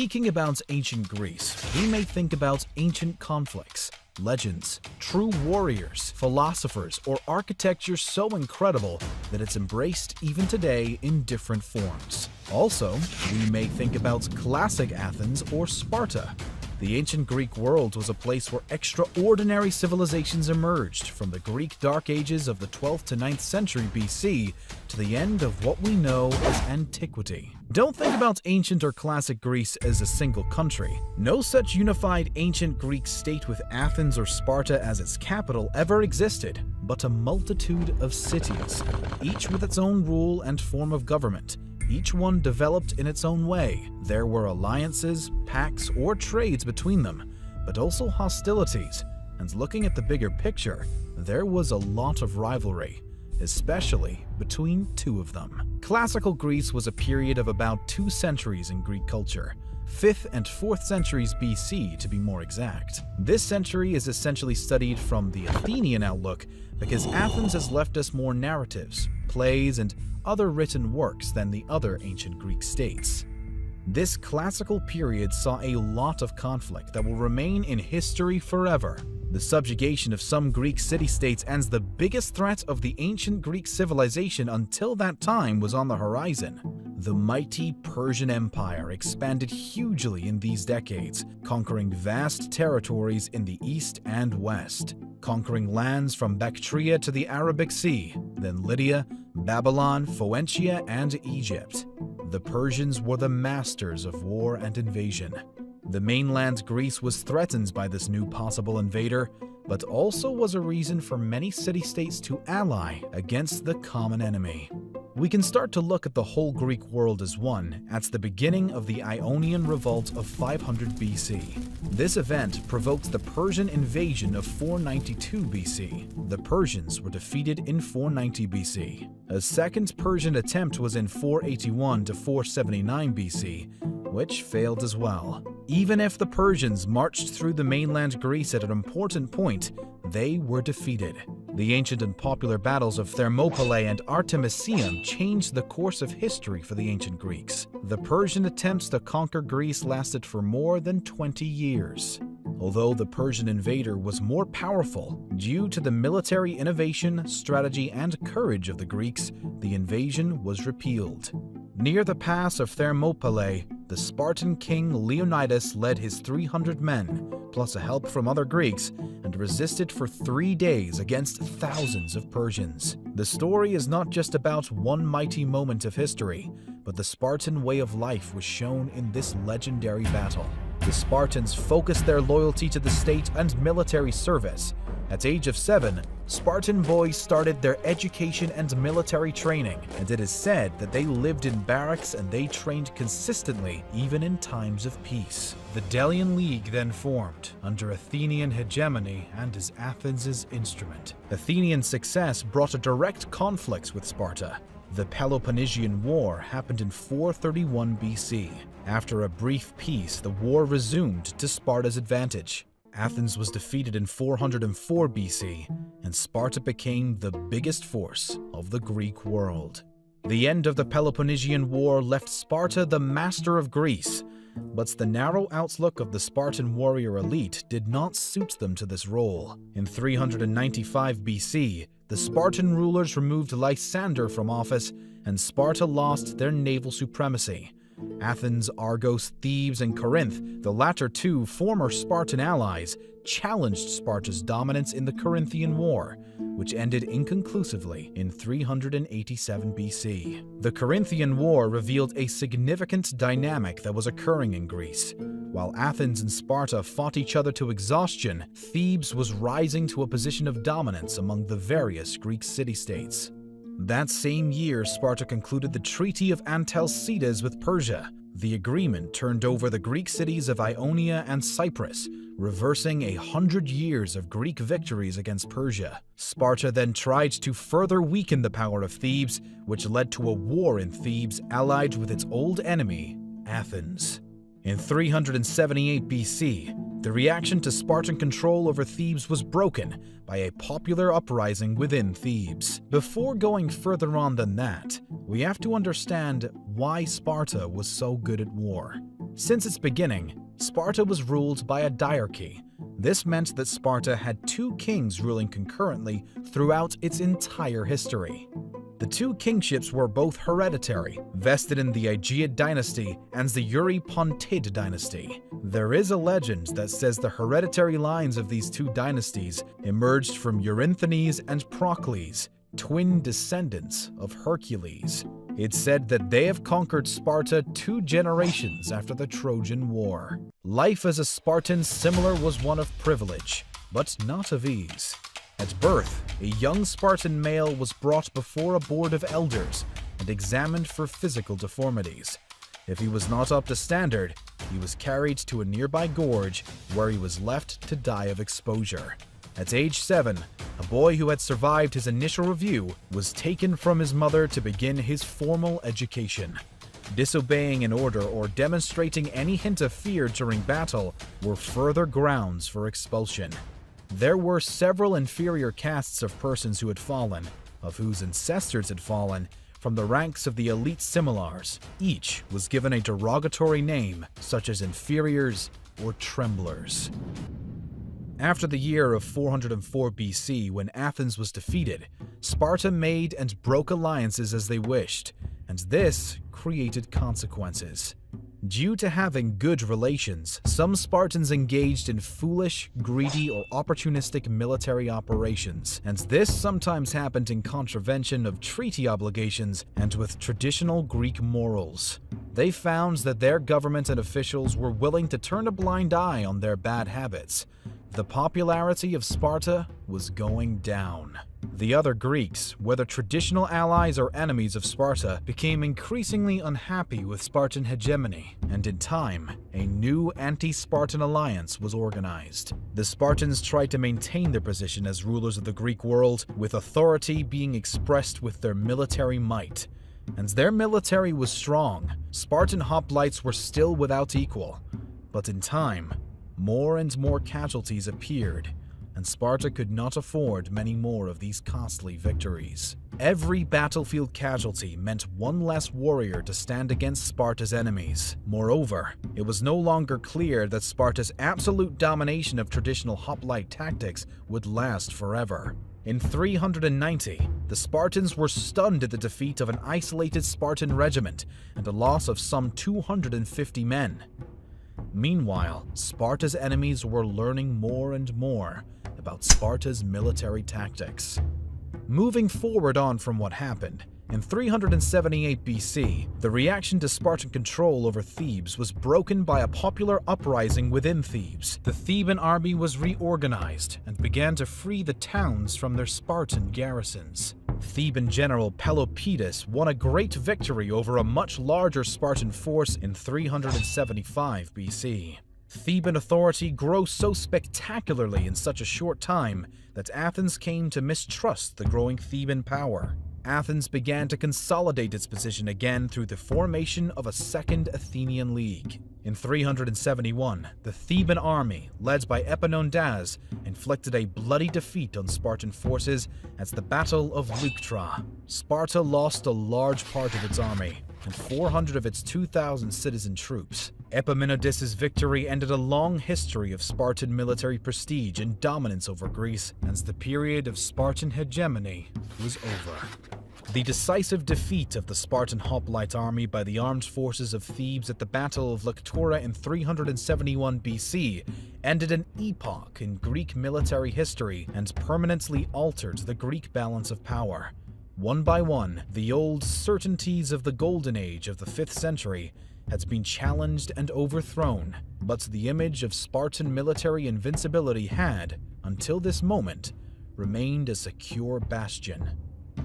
Speaking about ancient Greece, we may think about ancient conflicts, legends, true warriors, philosophers, or architecture so incredible that it's embraced even today in different forms. Also, we may think about classic Athens or Sparta. The ancient Greek world was a place where extraordinary civilizations emerged, from the Greek Dark Ages of the 12th to 9th century BC to the end of what we know as antiquity. Don't think about ancient or classic Greece as a single country. No such unified ancient Greek state with Athens or Sparta as its capital ever existed, but a multitude of cities, each with its own rule and form of government. Each one developed in its own way. There were alliances, pacts, or trades between them, but also hostilities. And looking at the bigger picture, there was a lot of rivalry, especially between two of them. Classical Greece was a period of about 2 centuries in Greek culture, 5th and 4th centuries BC to be more exact. This century is essentially studied from the Athenian outlook because Athens has left us more narratives, plays, and other written works than the other ancient Greek states. This classical period saw a lot of conflict that will remain in history forever. The subjugation of some Greek city-states and the biggest threat of the ancient Greek civilization until that time was on the horizon. The mighty Persian Empire expanded hugely in these decades, conquering vast territories in the east and west, conquering lands from Bactria to the Arabic Sea, then Lydia, Babylon, Phoenicia, and Egypt. The Persians were the masters of war and invasion. The mainland Greece was threatened by this new possible invader, but also was a reason for many city-states to ally against the common enemy. We can start to look at the whole Greek world as one at the beginning of the Ionian Revolt of 500 BC. This event provoked the Persian invasion of 492 BC. The Persians were defeated in 490 BC. A second Persian attempt was in 481 to 479 BC, which failed as well. Even if the Persians marched through the mainland Greece at an important point, they were defeated. The ancient and popular battles of Thermopylae and Artemisium changed the course of history for the ancient Greeks. The Persian attempts to conquer Greece lasted for more than 20 years. Although the Persian invader was more powerful, due to the military innovation, strategy, and courage of the Greeks, the invasion was repealed. Near the pass of Thermopylae, the Spartan king Leonidas led his 300 men, plus a help from other Greeks, and resisted for 3 days against thousands of Persians. The story is not just about one mighty moment of history, but the Spartan way of life was shown in this legendary battle. The Spartans focused their loyalty to the state and military service. At age of 7, Spartan boys started their education and military training, and it is said that they lived in barracks and they trained consistently even in times of peace. The Delian League then formed, under Athenian hegemony and as Athens' instrument. Athenian success brought a direct conflict with Sparta. The Peloponnesian War happened in 431 BC. After a brief peace, the war resumed to Sparta's advantage. Athens was defeated in 404 BC, and Sparta became the biggest force of the Greek world. The end of the Peloponnesian War left Sparta the master of Greece, but the narrow outlook of the Spartan warrior elite did not suit them to this role. In 395 BC, the Spartan rulers removed Lysander from office, and Sparta lost their naval supremacy. Athens, Argos, Thebes, and Corinth, the latter two former Spartan allies, challenged Sparta's dominance in the Corinthian War, which ended inconclusively in 387 BC. The Corinthian War revealed a significant dynamic that was occurring in Greece. While Athens and Sparta fought each other to exhaustion, Thebes was rising to a position of dominance among the various Greek city-states. That same year, Sparta concluded the Treaty of Antalcidas with Persia. The agreement turned over the Greek cities of Ionia and Cyprus, reversing 100 years of Greek victories against Persia. Sparta then tried to further weaken the power of Thebes, which led to a war in Thebes allied with its old enemy, Athens. In 378 BC, the reaction to Spartan control over Thebes was broken by a popular uprising within Thebes. Before going further on than that, we have to understand why Sparta was so good at war. Since its beginning, Sparta was ruled by a diarchy. This meant that Sparta had two kings ruling concurrently throughout its entire history. The two kingships were both hereditary, vested in the Aegeid dynasty and the Eurypontid dynasty. There is a legend that says the hereditary lines of these two dynasties emerged from Eurynthenes and Procles, twin descendants of Hercules. It's said that they have conquered Sparta 2 generations after the Trojan War. Life as a Spartan similar was one of privilege, but not of ease. At birth, a young Spartan male was brought before a board of elders and examined for physical deformities. If he was not up to standard, he was carried to a nearby gorge where he was left to die of exposure. At age 7, a boy who had survived his initial review was taken from his mother to begin his formal education. Disobeying an order or demonstrating any hint of fear during battle were further grounds for expulsion. There were several inferior castes of persons who had fallen, of whose ancestors had fallen, from the ranks of the elite similars. Each was given a derogatory name, such as inferiors or tremblers. After the year of 404 BC, when Athens was defeated, Sparta made and broke alliances as they wished, and this created consequences. Due to having good relations, some Spartans engaged in foolish, greedy, or opportunistic military operations, and this sometimes happened in contravention of treaty obligations and with traditional Greek morals. They found that their government and officials were willing to turn a blind eye on their bad habits. The popularity of Sparta was going down. The other Greeks, whether traditional allies or enemies of Sparta, became increasingly unhappy with Spartan hegemony, and in time, a new anti-Spartan alliance was organized. The Spartans tried to maintain their position as rulers of the Greek world, with authority being expressed with their military might. And their military was strong. Spartan hoplites were still without equal. But in time, more and more casualties appeared, and Sparta could not afford many more of these costly victories. Every battlefield casualty meant one less warrior to stand against Sparta's enemies. Moreover, it was no longer clear that Sparta's absolute domination of traditional hoplite tactics would last forever. In 390, the Spartans were stunned at the defeat of an isolated Spartan regiment and a loss of some 250 men. Meanwhile, Sparta's enemies were learning more and more about Sparta's military tactics. Moving forward on from what happened, in 378 BC, the reaction to Spartan control over Thebes was broken by a popular uprising within Thebes. The Theban army was reorganized and began to free the towns from their Spartan garrisons. Theban general Pelopidas won a great victory over a much larger Spartan force in 375 BC. Theban authority grew so spectacularly in such a short time that Athens came to mistrust the growing Theban power. Athens began to consolidate its position again through the formation of a second Athenian League. In 371, the Theban army, led by Epaminondas, inflicted a bloody defeat on Spartan forces at the Battle of Leuctra. Sparta lost a large part of its army and 400 of its 2,000 citizen troops. Epaminondas' victory ended a long history of Spartan military prestige and dominance over Greece, and the period of Spartan hegemony was over. The decisive defeat of the Spartan hoplite army by the armed forces of Thebes at the Battle of Leuctra in 371 BC ended an epoch in Greek military history and permanently altered the Greek balance of power. One by one, the old certainties of the Golden Age of the 5th century had been challenged and overthrown, but the image of Spartan military invincibility had, until this moment, remained a secure bastion.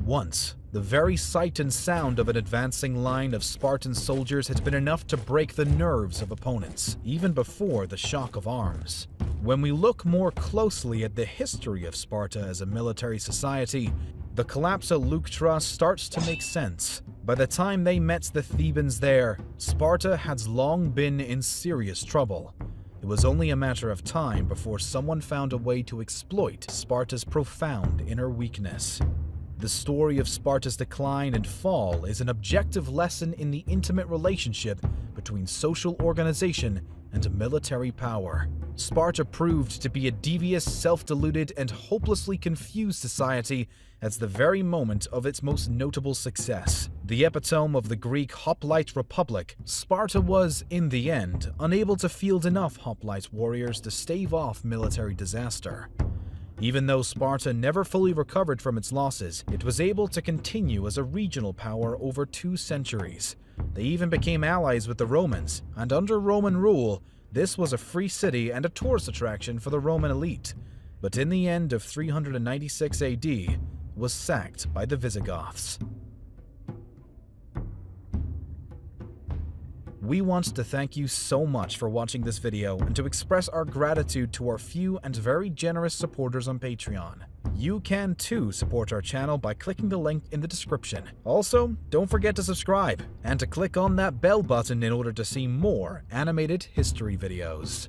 Once, the very sight and sound of an advancing line of Spartan soldiers had been enough to break the nerves of opponents, even before the shock of arms. When we look more closely at the history of Sparta as a military society, the collapse at Leuctra starts to make sense. By the time they met the Thebans there, Sparta had long been in serious trouble. It was only a matter of time before someone found a way to exploit Sparta's profound inner weakness. The story of Sparta's decline and fall is an objective lesson in the intimate relationship between social organization and military power. Sparta proved to be a devious, self-deluded, and hopelessly confused society at the very moment of its most notable success. The epitome of the Greek hoplite republic, Sparta was, in the end, unable to field enough hoplite warriors to stave off military disaster. Even though Sparta never fully recovered from its losses, it was able to continue as a regional power over 2 centuries. They even became allies with the Romans, and under Roman rule, this was a free city and a tourist attraction for the Roman elite. But in the end of 396 AD, was sacked by the Visigoths. We want to thank you so much for watching this video and to express our gratitude to our few and very generous supporters on Patreon. You can too support our channel by clicking the link in the description. Also, don't forget to subscribe and to click on that bell button in order to see more animated history videos.